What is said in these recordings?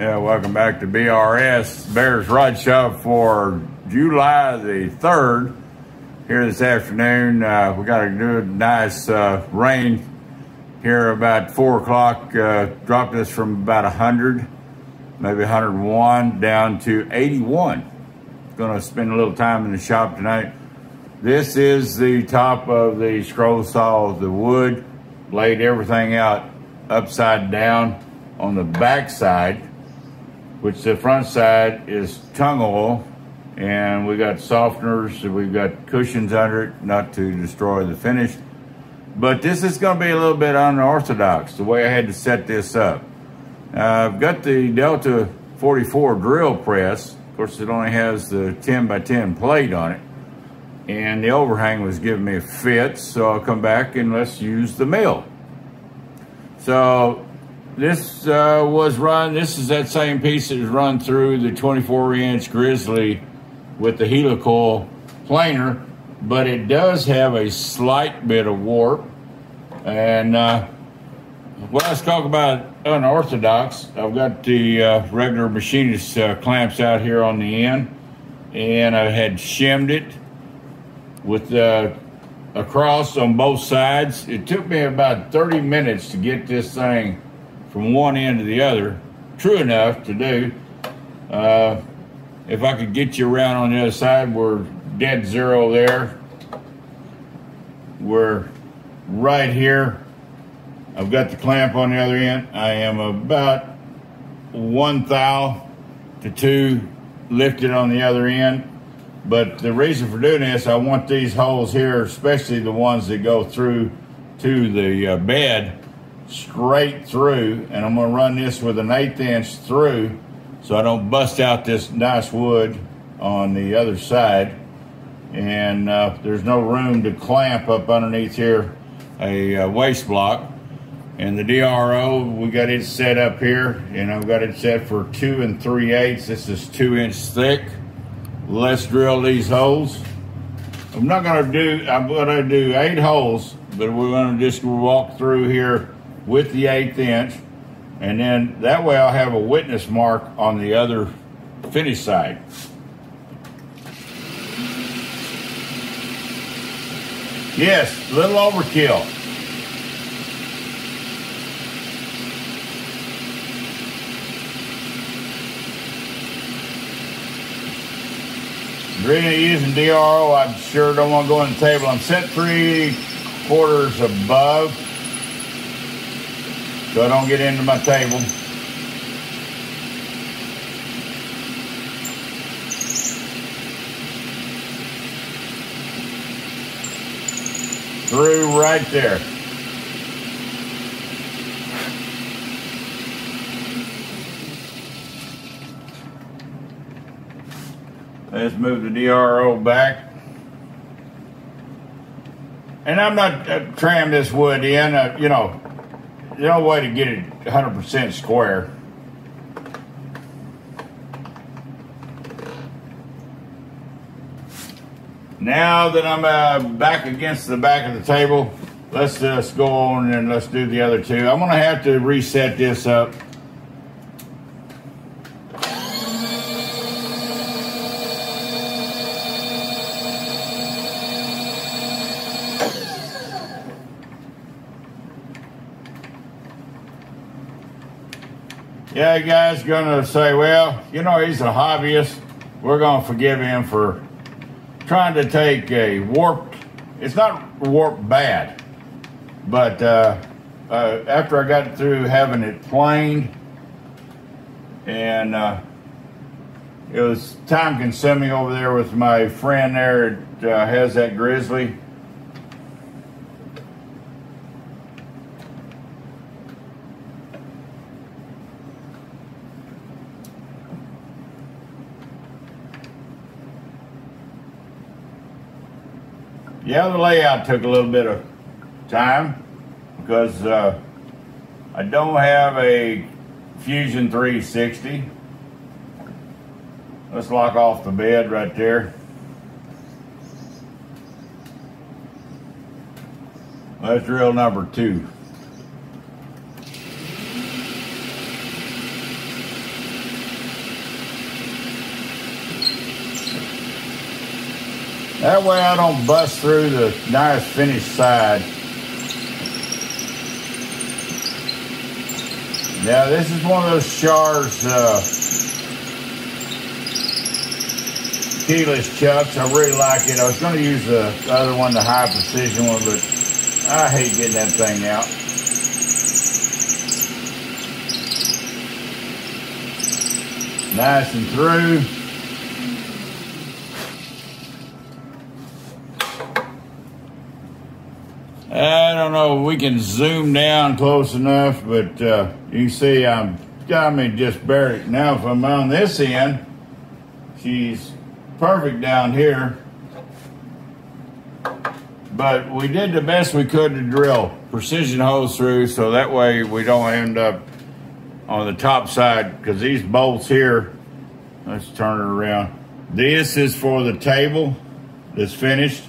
Yeah, welcome back to BRS Bears Rod Shop for July the 3rd. Here this afternoon, we got a good, nice rain here about 4 o'clock. Dropped us from about 100, maybe 101, down to 81. Gonna spend a little time in the shop tonight. This is the top of the scroll saw, the wood, laid everything out upside down on the back side, which the front side is tung oil, and we got softeners, we've got cushions under it, not to destroy the finish. But this is gonna be a little bit unorthodox, the way I had to set this up. I've got the Delta 44 drill press. Of course, it only has the 10 by 10 plate on it, and the overhang was giving me a fit, so I'll come back and let's use the mill. So this was run, this is that same piece that was run through the 24-inch Grizzly with the helicoil planer, but it does have a slight bit of warp. And when I talk about unorthodox, I've got the regular machinist clamps out here on the end, and I had shimmed it with across on both sides. It took me about 30 minutes to get this thing from one end to the other. True enough to do. If I could get you around on the other side, we're dead zero there. We're right here. I've got the clamp on the other end. I am about 1 thou to 2 lifted on the other end. But the reason for doing this, I want these holes here, especially the ones that go through to the bed, straight through, and I'm gonna run this with an 1/8 inch through so I don't bust out this nice wood on the other side. And there's no room to clamp up underneath here a waste block. And the DRO, we got it set up here, and I've got it set for 2 3/8. This is 2 inch thick. Let's drill these holes. I'm gonna do 8 holes, but we're gonna just walk through here with the 1/8 inch, and then that way I'll have a witness mark on the other finish side. Yes, a little overkill. Really using DRO, I sure don't want to go on the table. I'm set 3/4 above, so I don't get into my table. Through right there. Let's move the DRO back. And I'm not tram this wood in, you know, there's no way to get it 100% square. Now that I'm back against the back of the table, let's just go on and let's do the other 2. I'm gonna have to reset this up. Yeah, you guys gonna say, well, you know, he's a hobbyist. We're gonna forgive him for trying to take a warped, it's not warped bad, but after I got through having it planed, and it was time consuming over there with my friend there that has that Grizzly. Yeah, the layout took a little bit of time because I don't have a Fusion 360. Let's lock off the bed right there. Let's drill number 2. That way I don't bust through the nice finished side. Now this is one of those Shar's keyless chucks. I really like it. I was going to use the other one, the high precision one, but I hate getting that thing out. Nice and through. I don't know if we can zoom down close enough, but you can see I'm got me just barely. Now if I'm on this end, she's perfect down here. But we did the best we could to drill precision holes through, so that way we don't end up on the top side, because these bolts here, let's turn it around. This is for the table that's finished,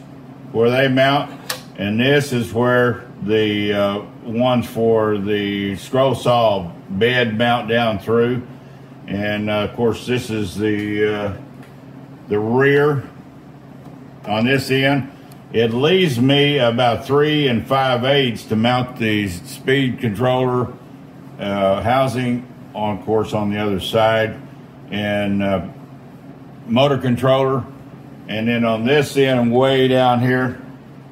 where they mount, and this is where the ones for the scroll saw bed mount down through. And of course this is the rear on this end. It leaves me about 3 5/8 to mount the speed controller housing on, of course, on the other side, and motor controller. And then on this end, way down here,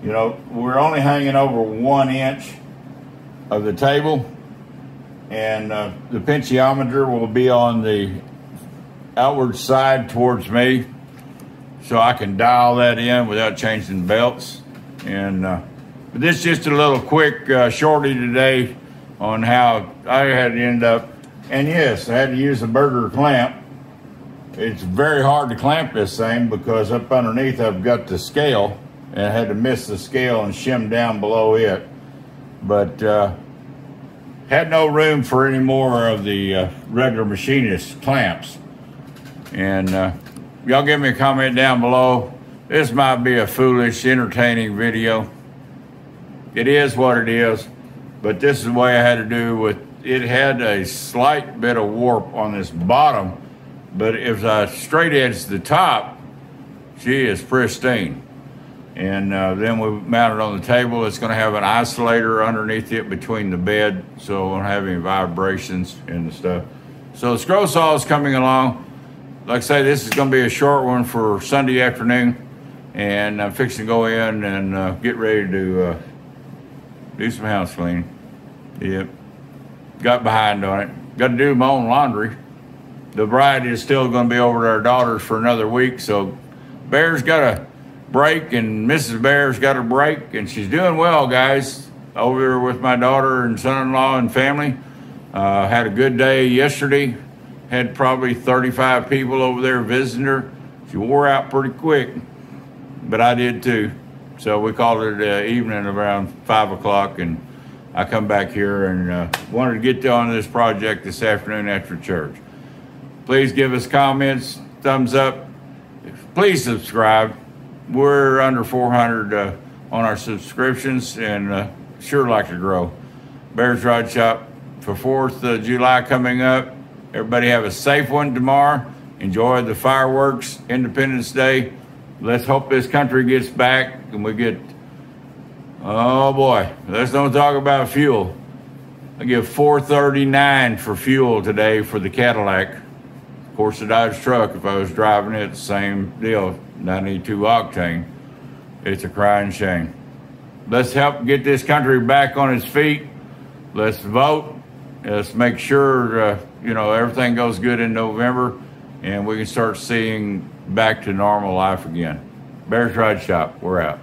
you know, we're only hanging over 1 inch of the table, and the potentiometer will be on the outward side towards me, so I can dial that in without changing belts. And but this is just a little quick shorty today on how I had to end up. And yes, I had to use a burger clamp. It's very hard to clamp this thing because up underneath I've got the scale, and I had to miss the scale and shim down below it. But had no room for any more of the regular machinist clamps. And y'all give me a comment down below. This might be a foolish, entertaining video. It is what it is, but this is the way I had to do with it. Had a slight bit of warp on this bottom, but if I straight edge the top, she is pristine. And then we mounted on the table. It's going to have an isolator underneath it between the bed, so it won't have any vibrations and the stuff. So the scroll saw is coming along. Like I say, this is going to be a short one for Sunday afternoon, and I'm fixing to go in and get ready to do some house cleaning. Yep, got behind on it. Got to do my own laundry. The bride is still going to be over at our daughter's for another week, so Bear's got a break, and Mrs. Bear's got a break, and she's doing well, guys, over there with my daughter and son-in-law and family. Had a good day yesterday. Had probably 35 people over there visiting her. She wore out pretty quick, but I did too. So we called it evening around 5 o'clock, and I come back here and wanted to get on this project this afternoon after church. Please give us comments, thumbs up. Please subscribe. We're under 400 on our subscriptions, and sure like to grow. Bear's Rod Shop for 4th of July coming up. Everybody have a safe one tomorrow. Enjoy the fireworks, Independence Day. Let's hope this country gets back and we get, oh boy, let's don't talk about fuel. I give $4.39 for fuel today for the Cadillac. Of course, the Dodge truck, if I was driving it, same deal, 92 octane. It's a crying shame. Let's help get this country back on its feet. Let's vote. Let's make sure, you know, everything goes good in November and we can start seeing back to normal life again. Bear's Rod Shop, we're out.